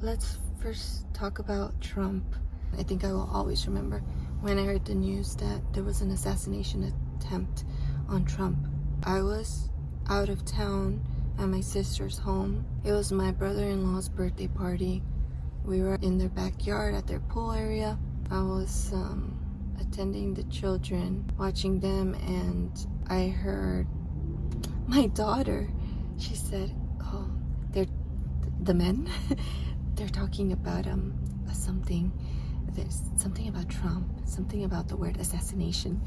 let's first talk about Trump. I think I will always remember when I heard the news that there was an assassination attempt on Trump. I was out of town at my sister's home. It was my brother-in-law's birthday party. We were in their backyard at their pool area. I was attending the children, watching them, and I heard my daughter. She said, "Oh, they're the men. They're talking about something. There's something about Trump. Something about the word assassination."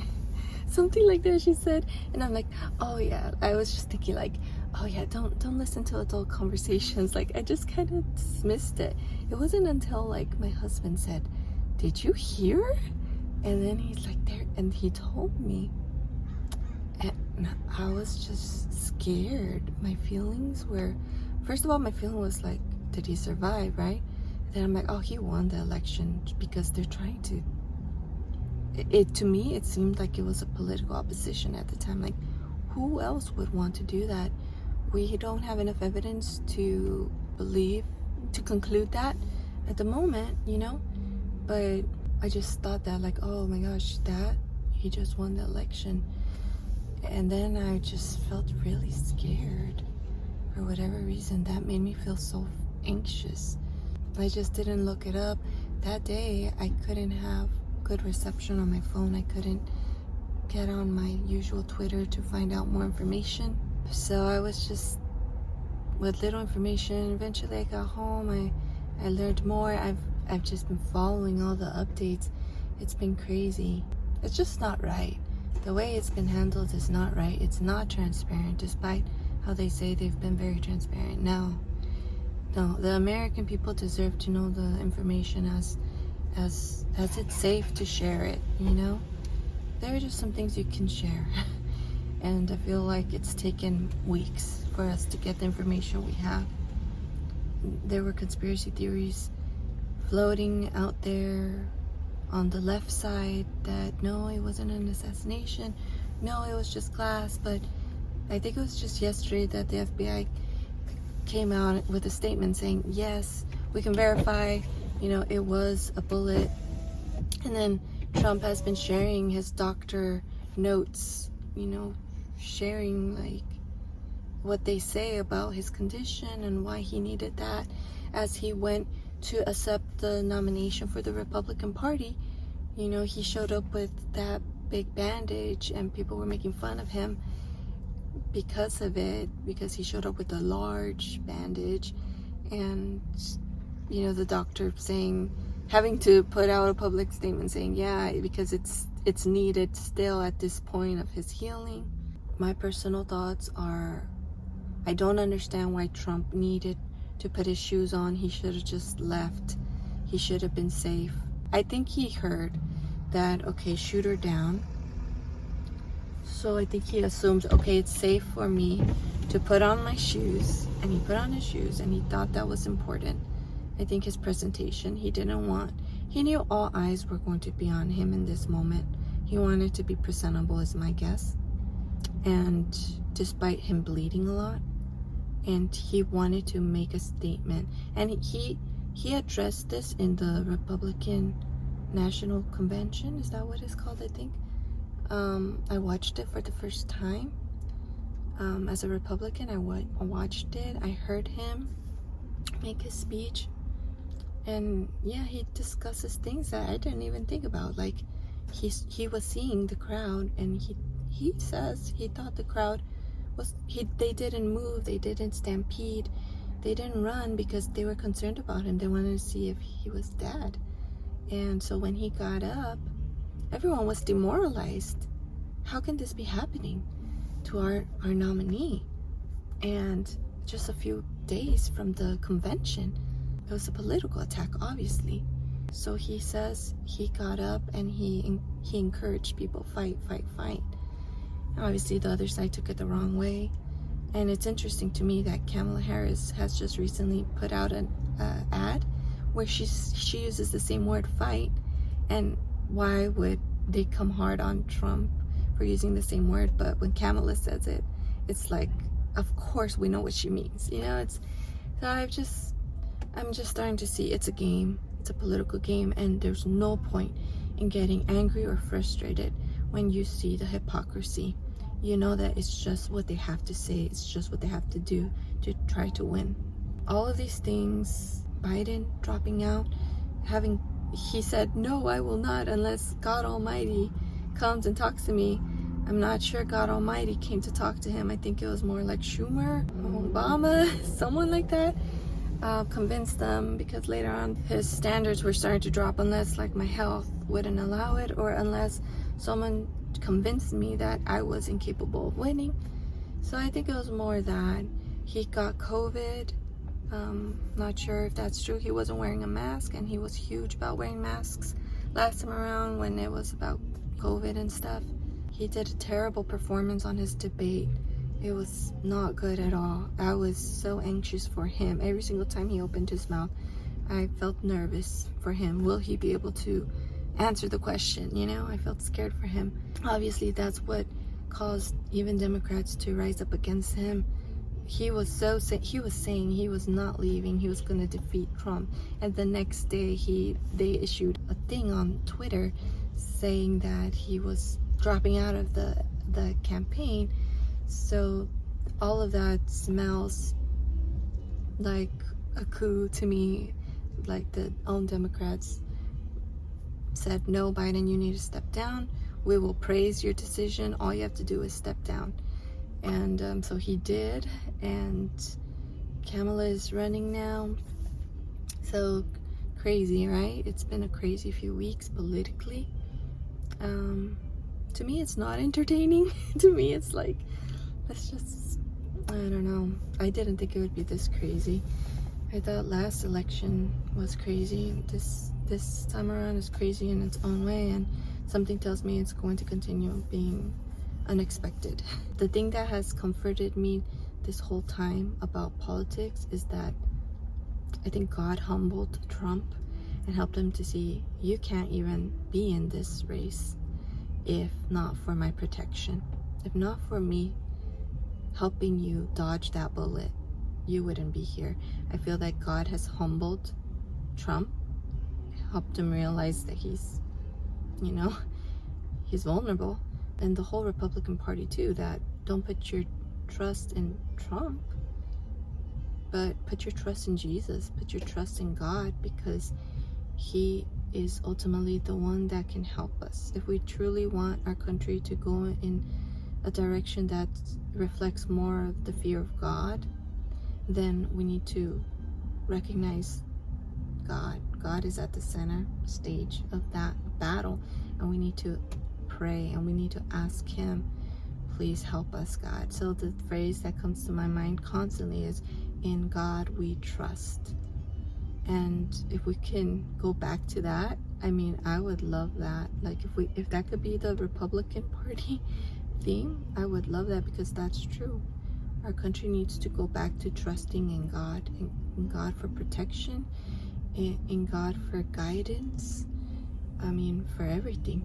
Something like that, she said. And I'm like, oh yeah. I was just thinking like, oh yeah, don't listen to adult conversations. Like, I just kind of dismissed it. It wasn't until like my husband said, "Did you hear?" And then he's like there, and he told me, and I was just scared. My feelings were, first of all, my feeling was like, did he survive, right? And then I'm like, oh, he won the election, because they're trying to, to me, it seemed like it was a political opposition at the time. Like, who else would want to do that? We don't have enough evidence to conclude that at the moment, but I just thought that, like, oh my gosh, that he just won the election. And then I just felt really scared for whatever reason. That made me feel so anxious. I just didn't look it up. That day, I couldn't have good reception on my phone. I couldn't get on my usual Twitter to find out more information. So I was just with little information. Eventually I got home. I learned more. I've just been following all the updates. It's been crazy. It's just not right. The way it's been handled is not right. It's not transparent, despite how they say they've been very transparent. No, the American people deserve to know the information as it's safe to share it, There are just some things you can share. And I feel like it's taken weeks for us to get the information we have. There were conspiracy theories floating out there on the left side that no, it wasn't an assassination, no, it was just glass. But I think it was just yesterday that the FBI came out with a statement saying, yes, we can verify, it was a bullet. And then Trump has been sharing his doctor notes, sharing like what they say about his condition and why he needed that as he went to accept the nomination for the Republican Party. He showed up with that big bandage, and people were making fun of him because of it, because he showed up with a large bandage. And the doctor having to put out a public statement saying, yeah, because it's needed still at this point of his healing. My personal thoughts are, I don't understand why Trump needed to put his shoes on. He should have just left. He should have been safe. I think he heard that, okay, shoot her down. So I think he assumed, okay, it's safe for me to put on my shoes. And he put on his shoes, and he thought that was important. I think his presentation, he knew all eyes were going to be on him in this moment. He wanted to be presentable, is my guess. And despite him bleeding a lot, and he wanted to make a statement, and he addressed this in the Republican National Convention. Is that what it's called? I think I watched it for the first time as a Republican. I watched it. I heard him make his speech, and yeah, he discusses things that I didn't even think about. Like, he was seeing the crowd, and he says he thought the crowd they didn't move, they didn't stampede, they didn't run because they were concerned about him. They wanted to see if he was dead. And so when he got up, everyone was demoralized. How can this be happening to our nominee? And just a few days from the convention, it was a political attack, obviously. So he says he got up and he encouraged people, fight, fight, fight. Obviously, the other side took it the wrong way. And it's interesting to me that Kamala Harris has just recently put out an ad where she uses the same word, fight. And why would they come hard on Trump for using the same word? But when Kamala says it, it's like, of course we know what she means. So I'm just starting to see it's a game. It's a political game, and there's no point in getting angry or frustrated when you see the hypocrisy. You know that it's just what they have to say, it's just what they have to do to try to win. All of these things, Biden dropping out, he said, no, I will not unless God Almighty comes and talks to me. I'm not sure God Almighty came to talk to him. I think it was more like Schumer, Obama, someone like that. Convinced them, because later on his standards were starting to drop unless like my health wouldn't allow it, or unless someone convinced me that I was incapable of winning. So I think it was more that he got COVID. Not sure if that's true. He wasn't wearing a mask, and he was huge about wearing masks last time around when it was about COVID and stuff. He did a terrible performance on his debate. It was not good at all. I was so anxious for him. Every single time he opened his mouth, I felt nervous for him. Will he be able to answer the question? You know, I felt scared for him. Obviously, that's what caused even Democrats to rise up against him. He was saying he was not leaving. He was going to defeat Trump. And the next day, they issued a thing on Twitter saying that he was dropping out of the campaign. So all of that smells like a coup to me. Like the own Democrats said, no, Biden, you need to step down. We will praise your decision. All you have to do is step down. And so he did, and Kamala is running now. So crazy, right? It's been a crazy few weeks politically. To me, it's not entertaining. To me, it's like, it's just, I don't know. I didn't think it would be this crazy. I thought last election was crazy. This time around is crazy in its own way, and something tells me it's going to continue being unexpected. The thing that has comforted me this whole time about politics is that I think God humbled Trump and helped him to see, you can't even be in this race if not for my protection. If not for me helping you dodge that bullet, you wouldn't be here. I feel that God has humbled Trump, helped him realize that he's vulnerable. And the whole Republican Party too, that don't put your trust in Trump, but put your trust in Jesus, put your trust in God, because he is ultimately the one that can help us. If we truly want our country to go in a direction that reflects more of the fear of God, then we need to recognize God. God is at the center stage of that battle, and we need to pray and we need to ask him, please help us, God. So the phrase that comes to my mind constantly is, in God we trust. And if we can go back to that, I mean, I would love that. Like if that could be the Republican Party theme, I would love that, because that's true. Our country needs to go back to trusting in God, in God for protection, in God for guidance. I mean, for everything.